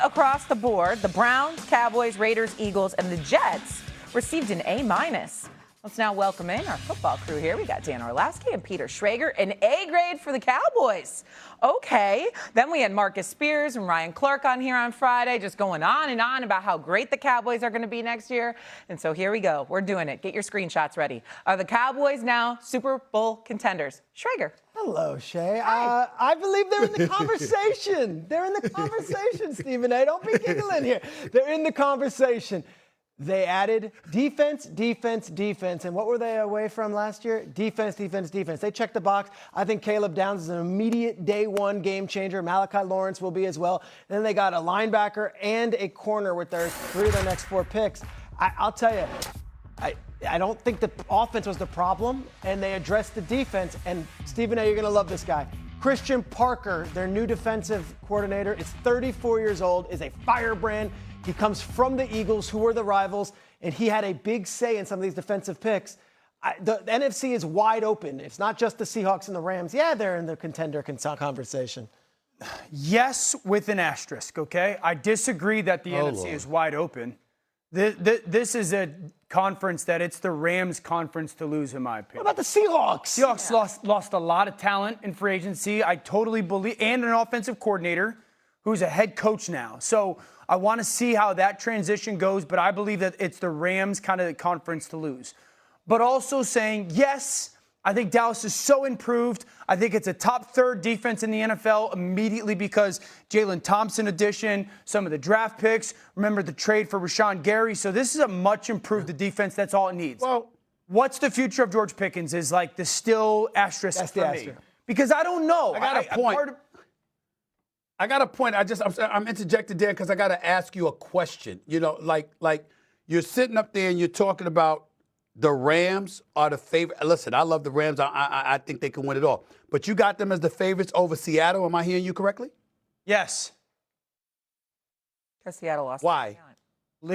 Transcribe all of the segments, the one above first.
across the board. The Browns, Cowboys, Raiders, Eagles, and the Jets received an A-. Let's now welcome in our football crew here. We got Dan Orlovsky and Peter Schrager, an A grade for the Cowboys. Okay. Then we had Marcus Spears and Ryan Clark on here on Friday, just going on and on about how great the Cowboys are going to be next year. And so here we go. We're doing it. Get your screenshots ready. Are the Cowboys now Super Bowl contenders? Schrager. Hello, Shay. I believe they're in the conversation. They're in the conversation, Stephen A. Don't be giggling here. They're in the conversation. They added defense, defense, defense. And what were they away from last year? Defense, defense, defense. They checked the box. I think Caleb Downs is an immediate day one game changer. Malachi Lawrence will be as well. And then they got a linebacker and a corner with their 3 of their next 4 picks. I'll tell you, I don't think the offense was the problem, and they addressed the defense. And Stephen A., you're going to love this guy. Christian Parker, their new defensive coordinator, is 34 years old, is a firebrand. He comes from the Eagles, who were the rivals, and he had a big say in some of these defensive picks. The NFC is wide open. It's not just the Seahawks and the Rams. Yeah, they're in the contender conversation. Yes, with an asterisk, okay? I disagree that the NFC is wide open. This is a conference that it's the Rams conference to lose, in my opinion. What about the Seahawks? Seahawks lost a lot of talent in free agency. I totally believe, and an offensive coordinator who's a head coach now. So I want to see how that transition goes, but I believe that it's the Rams kind of the conference to lose. But also saying, yes, I think Dallas is so improved. I think it's a top 3rd defense in the NFL immediately because Jalen Thompson addition, some of the draft picks. Remember the trade for Rashawn Gary. So this is a much improved defense. That's all it needs. Well, what's the future of George Pickens is like the still asterisk for me. Because I don't know. I got a point. I got a point. I'm interjected there because I got to ask you a question. You know, like you're sitting up there and you're talking about the Rams are the favorite. Listen, I love the Rams. I think they can win it all. But you got them as the favorites over Seattle. Am I hearing you correctly? Yes. Because Seattle lost. Why?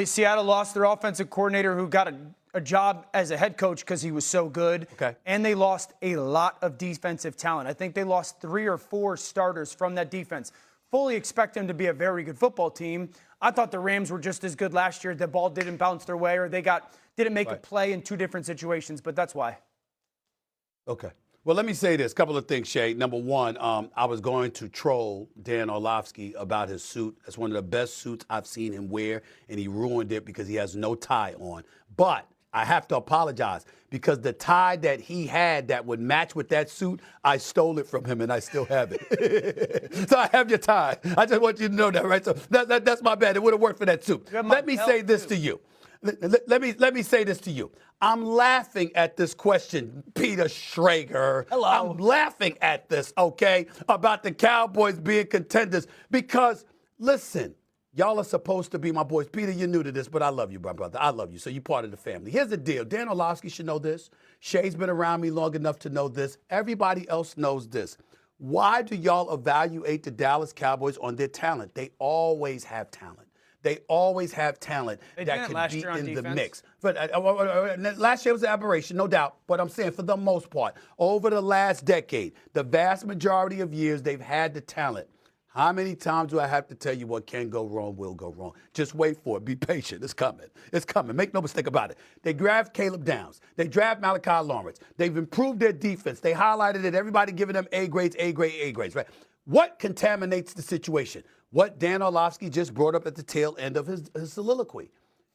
Seattle lost their offensive coordinator who got a job as a head coach because he was so good. Okay. And they lost a lot of defensive talent. I think they lost 3 or 4 starters from that defense. Fully expect them to be a very good football team. I thought the Rams were just as good last year. The ball didn't bounce their way or they didn't make a play in 2 different situations, but that's why. Okay. Well, let me say this. Couple of things, Shay. Number one, I was going to troll Dan Orlovsky about his suit. It's one of the best suits I've seen him wear, and he ruined it because he has no tie on. But I have to apologize because the tie that he had that would match with that suit, I stole it from him and I still have it. So I have your tie. I just want you to know that, right? So that's my bad. It would have worked for that suit. Let me say this to you. Let me say this to you. I'm laughing at this question, Peter Schrager. Hello. I'm laughing at this, okay, about the Cowboys being contenders because, listen, y'all are supposed to be my boys. Peter, you're new to this, but I love you, my brother. I love you, so you're part of the family. Here's the deal. Dan Orlovsky should know this. Shay's been around me long enough to know this. Everybody else knows this. Why do y'all evaluate the Dallas Cowboys on their talent? They always have talent. They always have talent that could be in the mix. But last year was an aberration, no doubt. But I'm saying for the most part, over the last decade, the vast majority of years, they've had the talent. How many times do I have to tell you what can go wrong will go wrong? Just wait for it. Be patient. It's coming. It's coming. Make no mistake about it. They draft Caleb Downs. They draft Malachi Lawrence. They've improved their defense. They highlighted it. Everybody giving them A grades, A grades, right? What contaminates the situation? What Dan Orlovsky just brought up at the tail end of his soliloquy.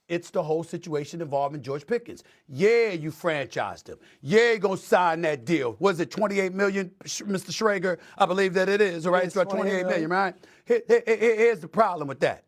It's the whole situation involving George Pickens. Yeah, you franchised him. Yeah, you're going to sign that deal. Was it $28 million, Mr. Schrager? I believe that it is, all right? It's about $28 million, right? Here's the problem with that.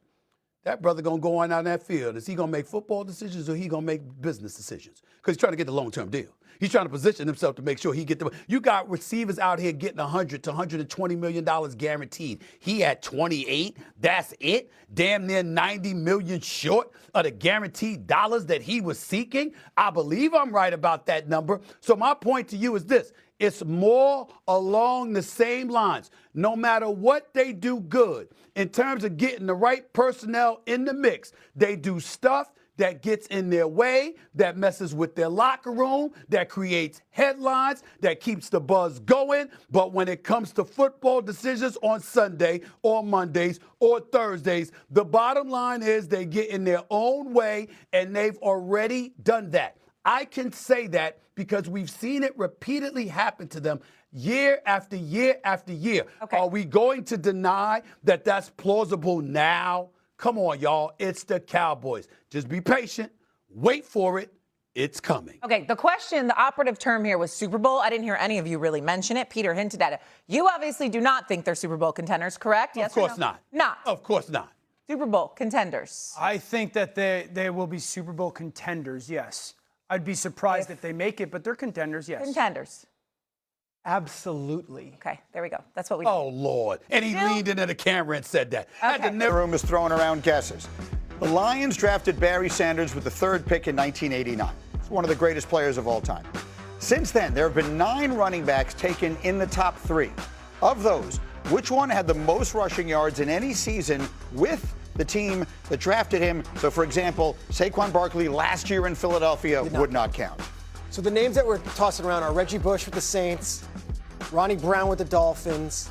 That brother going to go on out in that field. Is he going to make football decisions or he going to make business decisions? Because he's trying to get the long-term deal. He's trying to position himself to make sure he get the. You got receivers out here getting $100 to $120 million guaranteed. He had 28. That's it. Damn near 90 million short of the guaranteed dollars that he was seeking. I believe I'm right about that number. So my point to you is this. It's more along the same lines. No matter what they do good in terms of getting the right personnel in the mix, they do stuff that gets in their way, that messes with their locker room, that creates headlines, that keeps the buzz going. But when it comes to football decisions on Sunday or Mondays or Thursdays, the bottom line is they get in their own way, and they've already done that. I can say that because we've seen it repeatedly happen to them year after year after year. Okay. Are we going to deny that that's plausible now? Come on, y'all. It's the Cowboys. Just be patient. Wait for it. It's coming. Okay, the question, the operative term here was Super Bowl. I didn't hear any of you really mention it. Peter hinted at it. You obviously do not think they're Super Bowl contenders, correct? Yes Of course not. Not. Of course not. Super Bowl contenders. I think that they will be Super Bowl contenders, yes. I'd be surprised if they make it, but they're contenders, yes. Contenders. Absolutely. Okay, there we go. That's what we Oh, Lord. And he leaned into the camera and said that. Okay. The room is throwing around guesses. The Lions drafted Barry Sanders with the 3rd pick in 1989. He's one of the greatest players of all time. Since then, there have been 9 running backs taken in the top 3. Of those, which one had the most rushing yards in any season with the team that drafted him? So, for example, Saquon Barkley last year in Philadelphia would not count. So the names that we're tossing around are Reggie Bush with the Saints, Ronnie Brown with the Dolphins,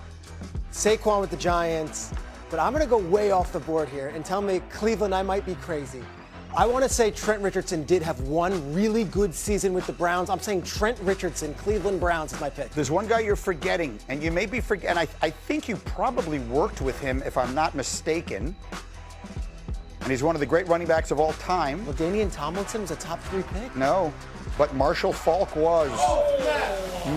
Saquon with the Giants. But I'm going to go way off the board here and tell me, Cleveland, I might be crazy. I want to say Trent Richardson did have one really good season with the Browns. I'm saying Trent Richardson, Cleveland Browns is my pick. There's one guy you're forgetting, and you may be forgetting. I think you probably worked with him, if I'm not mistaken. And he's one of the great running backs of all time. Well, Damian Tomlinson was a top 3 pick? No, but Marshall Faulk was.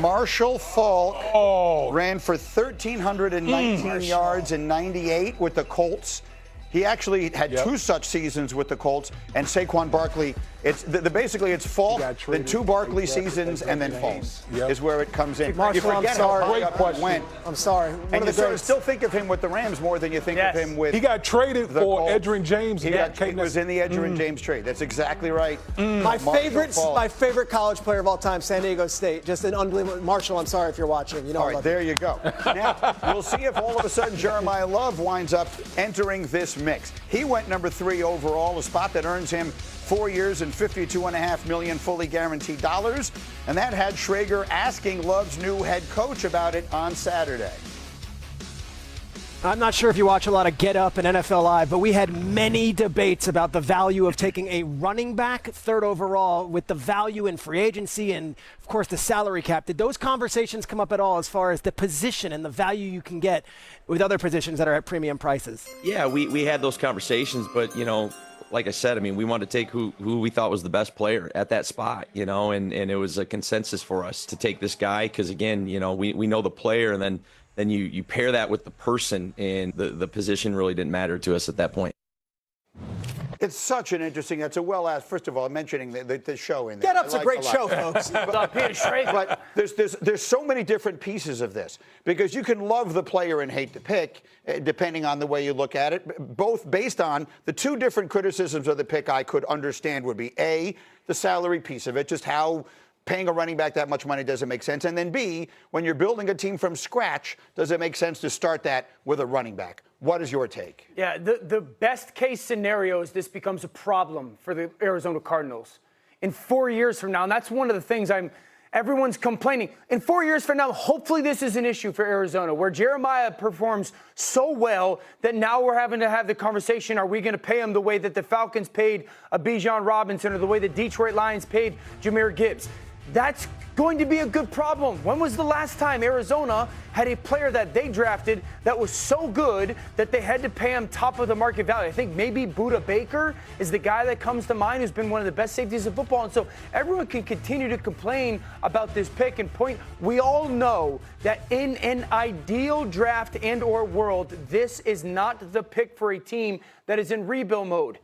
Marshall Faulk ran for 1,319 yards in 98 with the Colts. He actually had 2 such seasons with the Colts, and Saquon Barkley. It's basically it's Faulk, then 2 Barkley seasons, and then Faulk is where it comes in. Marshall, I'm sorry. How high up he went. I'm sorry. And you sort of still think of him with the Rams more than you think of him with. He got traded the for Colts. Edgerrin James. He was in the Edgerrin James trade. That's exactly right. My favorite college player of all time, San Diego State. Just an unbelievable. Marshall, I'm sorry if you're watching. You know, all right, there you go. Now, we'll see if all of a sudden Jeremiah Love winds up entering this mix. He went number 3 overall, a spot that earns him 4 years and $52.5 million fully guaranteed dollars. And that had Schrager asking Love's new head coach about it on Saturday. I'm not sure if you watch a lot of Get Up and NFL Live, but we had many debates about the value of taking a running back 3rd overall with the value in free agency and, of course, the salary cap. Did those conversations come up at all as far as the position and the value you can get with other positions that are at premium prices? Yeah, we had those conversations, but, you know, like I said, I mean, we wanted to take who we thought was the best player at that spot, you know, and it was a consensus for us to take this guy because, again, you know, we know the player, and then you pair that with the person, and the position really didn't matter to us at that point. It's such an interesting, it's a well-asked, first of all, mentioning the show in there. Get Up's a great show, folks. But there's so many different pieces of this, because you can love the player and hate the pick, depending on the way you look at it, both based on the 2 different criticisms of the pick I could understand would be, A, the salary piece of it, just how paying a running back that much money doesn't make sense. And then B, when you're building a team from scratch, does it make sense to start that with a running back? What is your take? Yeah, the best case scenario is this becomes a problem for the Arizona Cardinals in 4 years from now. And that's one of the things everyone's complaining. In 4 years from now, hopefully this is an issue for Arizona, where Jeremiah performs so well that now we're having to have the conversation, are we going to pay him the way that the Falcons paid Bijan Robinson or the way the Detroit Lions paid Jahmyr Gibbs? That's going to be a good problem. When was the last time Arizona had a player that they drafted that was so good that they had to pay him top of the market value? I think maybe Budda Baker is the guy that comes to mind, who's been one of the best safeties in football. And so everyone can continue to complain about this pick and point. We all know that in an ideal draft and or world, this is not the pick for a team that is in rebuild mode.